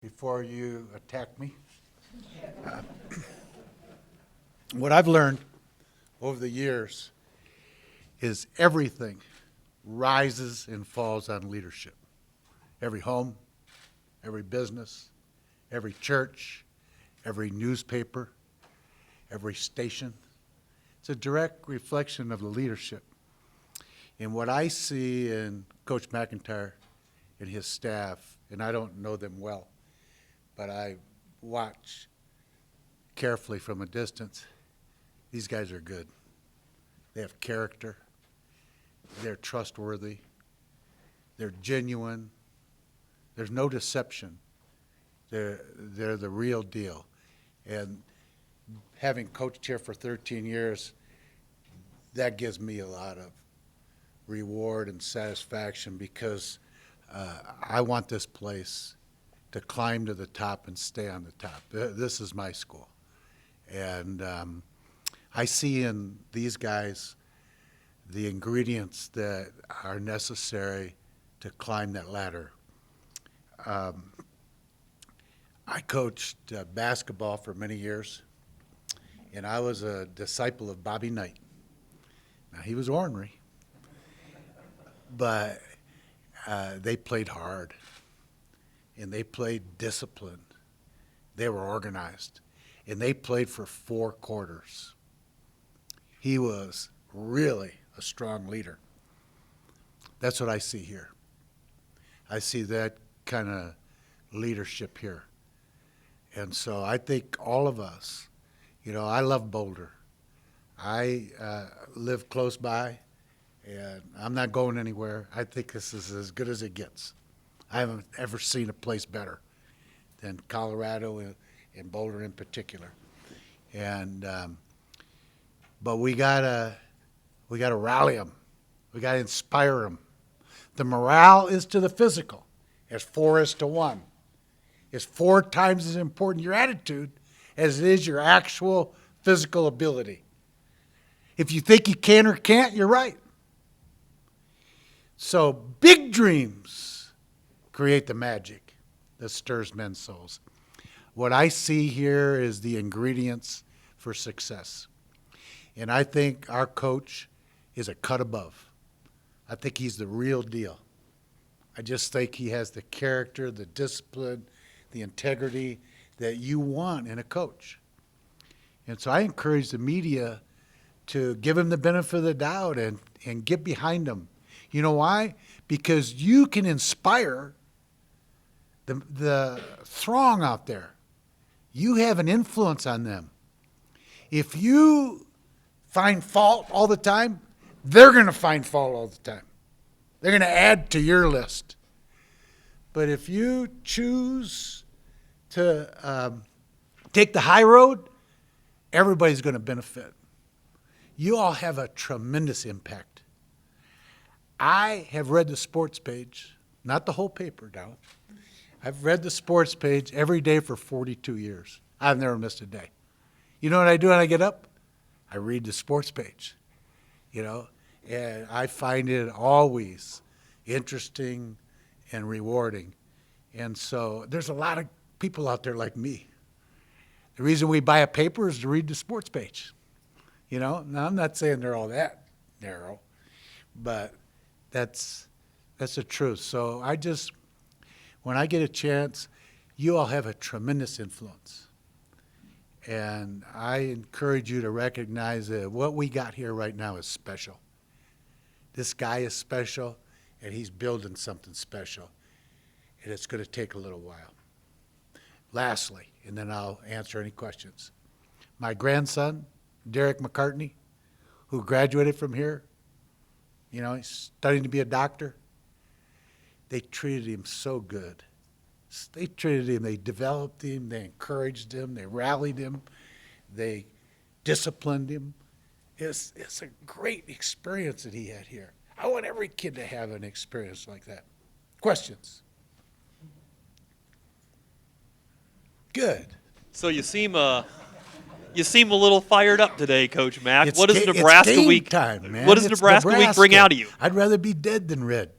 before you attack me. What I've learned over the years is everything rises and falls on leadership. Every home, every business, every church, every newspaper, every station. It's a direct reflection of the leadership. And what I see in Coach McIntyre and his staff, and I don't know them well, but I watch carefully from a distance, these guys are good. They have character. They're trustworthy. They're genuine. There's no deception. They're the real deal. And having coached here for 13 years, that gives me a lot of reward and satisfaction because I want this place to climb to the top and stay on the top. This is my school. And I see in these guys the ingredients that are necessary to climb that ladder. I coached basketball for many years, and I was a disciple of Bobby Knight. Now, he was ornery, but they played hard, and they played disciplined. They were organized, and they played for 4 quarters. He was really a strong leader. That's what I see here. I see that kind of leadership here. And so I think all of us, I love Boulder. I live close by, and I'm not going anywhere. I think this is as good as it gets. I haven't ever seen a place better than Colorado and Boulder in particular. And but we gotta rally them. We gotta inspire them. The morale is to the physical, as 4 is to 1. It's 4 times as important your attitude as it is your actual physical ability. If you think you can or can't, you're right. So big dreams create the magic that stirs men's souls. What I see here is the ingredients for success. And I think our coach is a cut above. I think he's the real deal. I just think he has the character, the discipline, the integrity that you want in a coach. And so I encourage the media to give him the benefit of the doubt and get behind him. You know why? Because you can inspire the throng out there. You have an influence on them. If you find fault all the time, they're going to find fault all the time. They're going to add to your list. But if you choose to take the high road, everybody's going to benefit. You all have a tremendous impact. I have read the sports page, not the whole paper now. I've read the sports page every day for 42 years. I've never missed a day. You know what I do when I get up? I read the sports page, and I find it always interesting and rewarding. And so there's a lot of people out there like me. The reason we buy a paper is to read the sports page. Now I'm not saying they're all that narrow, but that's the truth. So when I get a chance, you all have a tremendous influence. And I encourage you to recognize that what we got here right now is special. This guy is special, and he's building something special. And it's going to take a little while. Lastly, and then I'll answer any questions. My grandson, Derek McCartney, who graduated from here, he's studying to be a doctor. They treated him so good. They treated him, they developed him, they encouraged him, they rallied him, they disciplined him. It's a great experience that he had here. I want every kid to have an experience like that. Questions? Good. So you seem a little fired up today, Coach Mack. What does It's Nebraska game week? time, man. What does It's Nebraska week bring out of you? I'd rather be dead than red.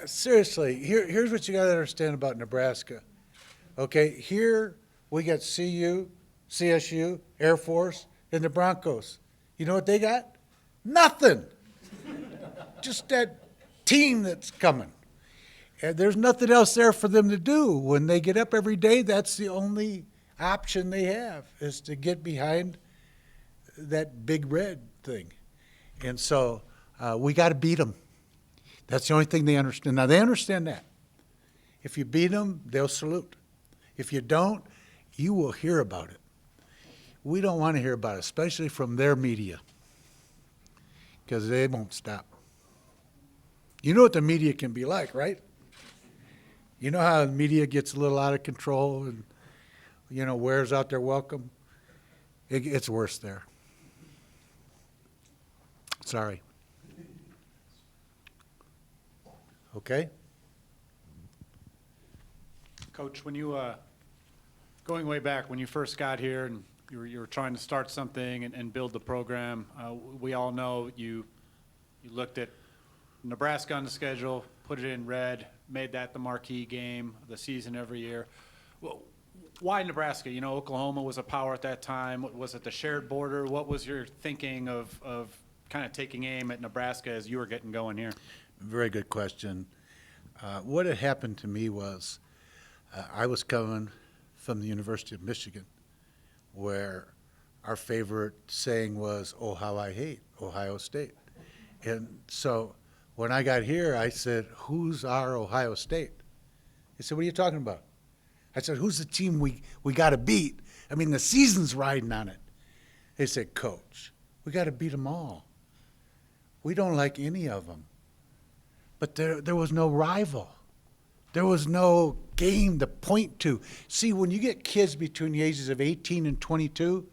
Seriously, here's what you got to understand about Nebraska. Okay, here we got CU, CSU, Air Force, and the Broncos. You know what they got? Nothing. Just that team that's coming. And there's nothing else there for them to do. When they get up every day, that's the only option they have, is to get behind that big red thing. And so we got to beat them. That's the only thing they understand. Now, they understand that. If you beat them, they'll salute. If you don't, you will hear about it. We don't want to hear about it, especially from their media, because they won't stop. You know what the media can be like, right? You know how the media gets a little out of control and, wears out their welcome? It's worse there. Sorry. Okay? Coach, when you, going way back, when you first got here and you were trying to start something and build the program, we all know you looked at Nebraska on the schedule, put it in red, made that the marquee game of the season every year. Well, why Nebraska? Oklahoma was a power at that time. Was it the shared border? What was your thinking of kind of taking aim at Nebraska as you were getting going here? Very good question. What had happened to me was I was coming from the University of Michigan, where our favorite saying was, "Oh, how I hate Ohio State." And so when I got here, I said, "Who's our Ohio State?" They said, "What are you talking about?" I said, "Who's the team we got to beat? I mean, the season's riding on it." They said, "Coach, we got to beat them all. We don't like any of them." But there was no rival. There was no game to point to. See, when you get kids between the ages of 18 and 22,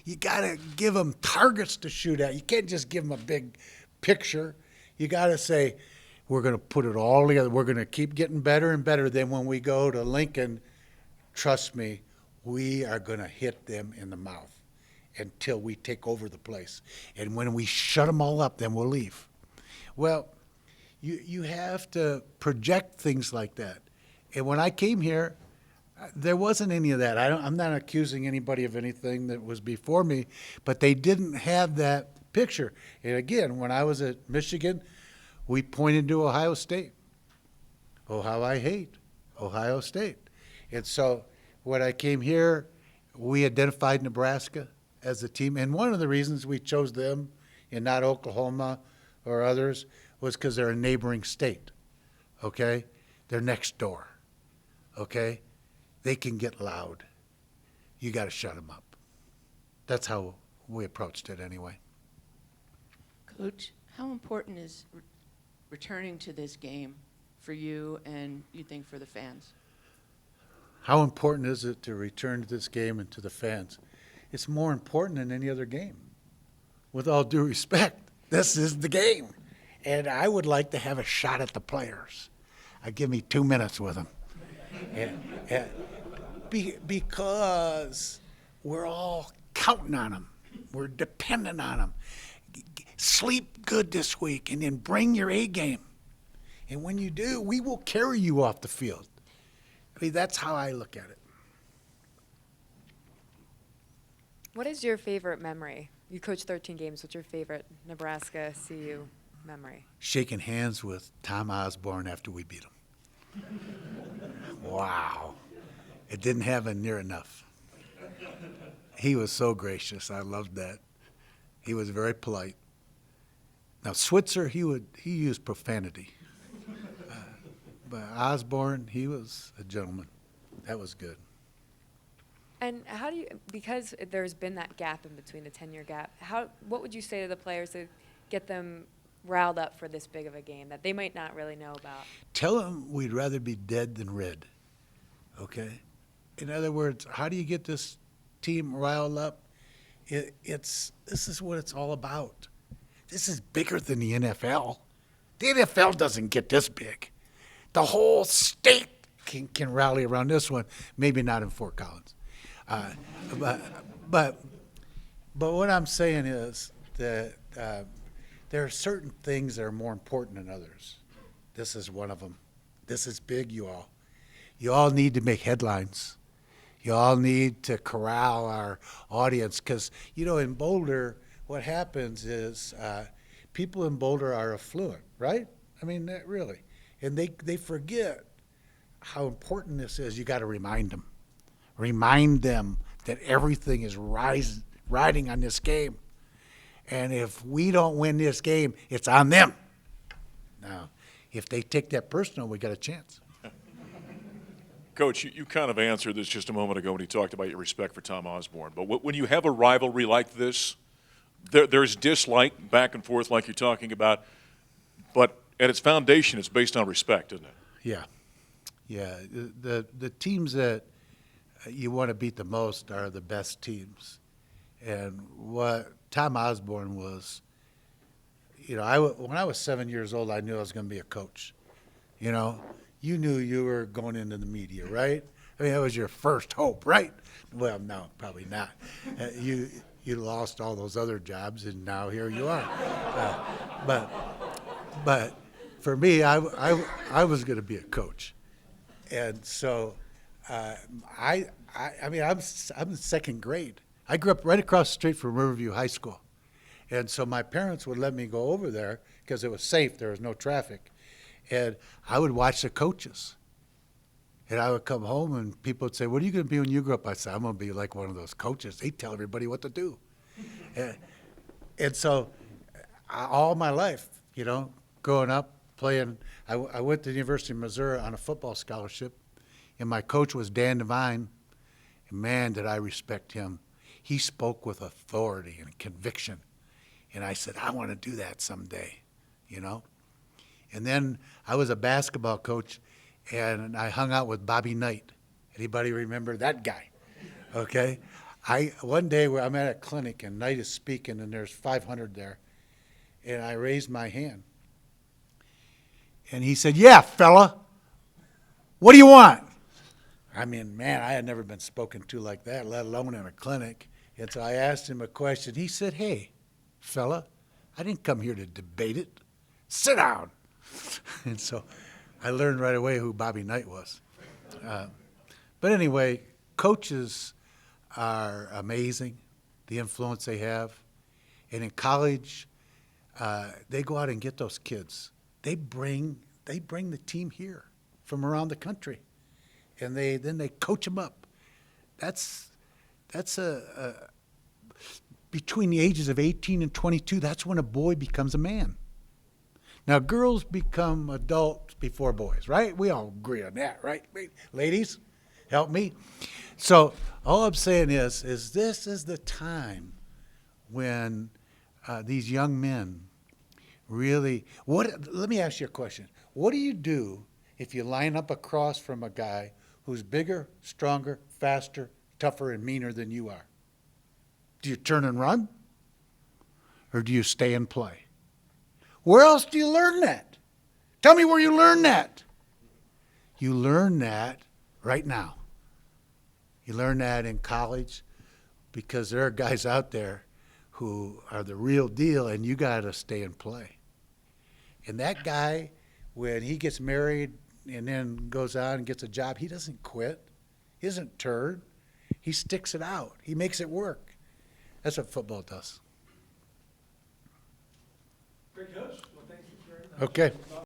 you got to give them targets to shoot at. You can't just give them a big picture. You got to say, we're going to put it all together. We're going to keep getting better and better. Then when we go to Lincoln, trust me, we are going to hit them in the mouth until we take over the place. And when we shut them all up, then we'll leave. Well, you have to project things like that. And when I came here, there wasn't any of that. I'm not accusing anybody of anything that was before me, but they didn't have that picture. And again, when I was at Michigan, we pointed to Ohio State. Oh, how I hate Ohio State. And so when I came here, we identified Nebraska as a team. And one of the reasons we chose them and not Oklahoma or others was because they're a neighboring state, okay? They're next door, okay? They can get loud. You got to shut them up. That's how we approached it anyway. Coach, how important is returning to this game for you and you think for the fans? How important is it to return to this game and to the fans? It's more important than any other game. With all due respect, this is the game. And I would like to have a shot at the players. Give me 2 minutes with them. Because we're all counting on them. We're dependent on them. Sleep good this week and then bring your A game. And when you do, we will carry you off the field. I mean, that's how I look at it. What is your favorite memory? You coached 13 games. What's your favorite Nebraska CU memory? Shaking hands with Tom Osborne after we beat him. Wow. It didn't happen near enough. He was so gracious. I loved that. He was very polite. Now, Switzer, he used profanity. But Osborne, he was a gentleman. That was good. And how do you, because there's been that gap in between, the 10-year gap, what would you say to the players to get them riled up for this big of a game that they might not really know about? Tell them we'd rather be dead than red, okay? In other words, how do you get this team riled up? This is what it's all about. This is bigger than the NFL. The NFL doesn't get this big. The whole state can rally around this one, maybe not in Fort Collins. But what I'm saying is that there are certain things that are more important than others. This is one of them. This is big, you all. You all need to make headlines. You all need to corral our audience because, in Boulder, what happens is people in Boulder are affluent, right? I mean, really. And they forget how important this is. You got to remind them. Remind them that everything is riding on this game. And if we don't win this game, it's on them. Now, if they take that personal, we got a chance. Coach, you kind of answered this just a moment ago when you talked about your respect for Tom Osborne. But when you have a rivalry like this, there's dislike back and forth like you're talking about. But at its foundation, it's based on respect, isn't it? Yeah. Yeah. The teams that you want to beat the most are the best teams. And what Tom Osborne was, when I was 7 years old, I knew I was going to be a coach. You knew you were going into the media, right? I mean, that was your first hope, right? Well, no, probably not. You lost all those other jobs, and now here you are. But for me, I was going to be a coach, and so I'm in second grade. I grew up right across the street from Riverview High School, and so my parents would let me go over there because it was safe. There was no traffic. And I would watch the coaches. And I would come home and people would say, what are you going to be when you grow up? I said, I'm going to be like one of those coaches. They tell everybody what to do. and so all my life, growing up, playing, I went to the University of Missouri on a football scholarship. And my coach was Dan Devine. And man, did I respect him. He spoke with authority and conviction. And I said, I want to do that someday, And then I was a basketball coach, and I hung out with Bobby Knight. Anybody remember that guy? Okay. One day I'm at a clinic, and Knight is speaking, and there's 500 there. And I raised my hand. And he said, yeah, fella, what do you want? I mean, man, I had never been spoken to like that, let alone in a clinic. And so I asked him a question. He said, hey, fella, I didn't come here to debate it. Sit down. And so I learned right away who Bobby Knight was. But anyway, coaches are amazing, the influence they have. And in college, they go out and get those kids. They bring the team here from around the country, and then they coach them up. That's between the ages of 18 and 22. That's when a boy becomes a man. Now, girls become adults before boys, right? We all agree on that, right? Ladies, help me. So all I'm saying is this is the time when these young men really, let me ask you a question. What do you do if you line up across from a guy who's bigger, stronger, faster, tougher, and meaner than you are? Do you turn and run? Or do you stay and play? Where else do you learn that? Tell me where you learn that. You learn that right now. You learn that in college because there are guys out there who are the real deal, and you got to stay and play. And that guy, when he gets married and then goes on and gets a job, he doesn't quit. He doesn't turn. He sticks it out. He makes it work. That's what football does. Great coach. Well, thank you very much. Okay.